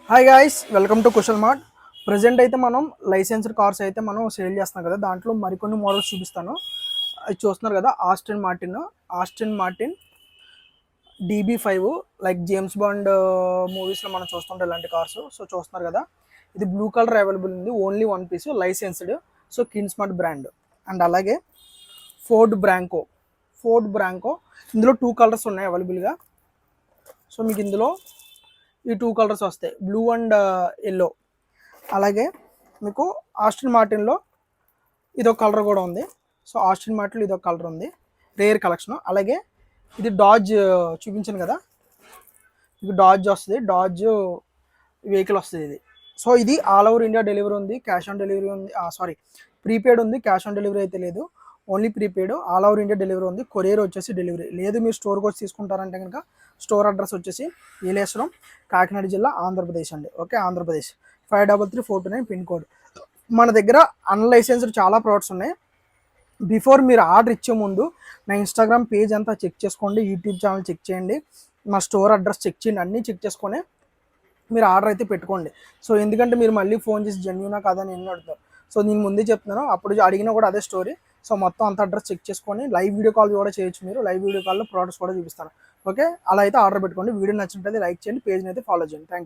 Hi guys, welcome to Kushal mart. Present అయితే మనం licensed cars అయితే మనం సేల్ చేస్తున్నాం కదా. దాంట్లో మరికొన్ని మోడల్స్ చూపిస్తాను. అది చూస్తున్నారు కదా, Aston Martin DB5, like James Bond మూవీస్లో మనం చూస్తుంటాం ఇలాంటి కార్స్. సో చూస్తున్నారు కదా, ఇది బ్లూ కలర్ అవైలబుల్ ఉంది, only one piece, licensed. So Kinsmart brand. And అలాగే ఫోర్డ్ బ్రాంకో ఇందులో 2 కలర్స్ ఉన్నాయి అవైలబుల్గా. సో మీకు ఇందులో ఈ 2 కలర్స్ వస్తాయి, బ్లూ అండ్ ఎల్లో. అలాగే మీకు ఆస్టిన్ మార్టిన్లో ఇదొక కలర్ కూడా ఉంది. సో ఆస్టిన్ మార్టిన్లో ఇదొక కలర్ ఉంది, రేర్ కలెక్షన్. అలాగే ఇది డాజ్ చూపించాను కదా, మీకు డాజ్ వస్తుంది, డాజ్ వెహికల్ వస్తుంది ఇది. సో ఇది ఆల్ ఓవర్ ఇండియా డెలివరీ ఉంది, క్యాష్ ఆన్ డెలివరీ ఉంది. సారీ, ప్రీపెయిడ్ ఉంది, క్యాష్ ఆన్ డెలివరీ అయితే లేదు, only prepaid. All over India delivery ఉంది, కొరియర్ వచ్చేసి డెలివరీ లేదు. మీరు స్టోర్కి వచ్చి తీసుకుంటారంటే కనుక స్టోర్ అడ్రస్ వచ్చేసి ఏలేశ్వరం, కాకినాడ జిల్లా, ఆంధ్రప్రదేశ్ అండి. Okay, Andhra Pradesh 533429 pin code. మన దగ్గర అన్లైసెన్స్డ్ చాలా ప్రోడక్ట్స్ ఉన్నాయి. బిఫోర్ మీరు ఆర్డర్ ఇచ్చే ముందు నా ఇన్స్టాగ్రామ్ పేజ్ అంతా చెక్ చేసుకోండి, యూట్యూబ్ ఛానల్ చెక్ చేయండి, మా స్టోర్ అడ్రస్ చెక్ చేయండి, అన్నీ చెక్ చేసుకొని మీరు ఆర్డర్ అయితే పెట్టుకోండి. సో ఎందుకంటే మీరు మళ్ళీ ఫోన్ చేసి జెన్యూనా కాదని ఎన్నో అడుగుతారు. సో నేను ముందే చెప్తున్నాను, అప్పుడు అడిగినా కూడా అదే స్టోరీ. సో మొత్తం అంత అడ్రస్ చెక్ చేసుకొని లైవ్ వీడియో కాల్ కూడా చేయొచ్చు. మీరు లైవ్ వీడియో కాల్లో ప్రోడక్ట్స్ కూడా చూపిస్తాను. ఓకే, అలా అయితే ఆర్డర్ పెట్టుకోండి. వీడియో నచ్చినట్లయితే లైక్ చేయండి, పేజ్ని అయితే ఫాలో చేయండి. Thank you.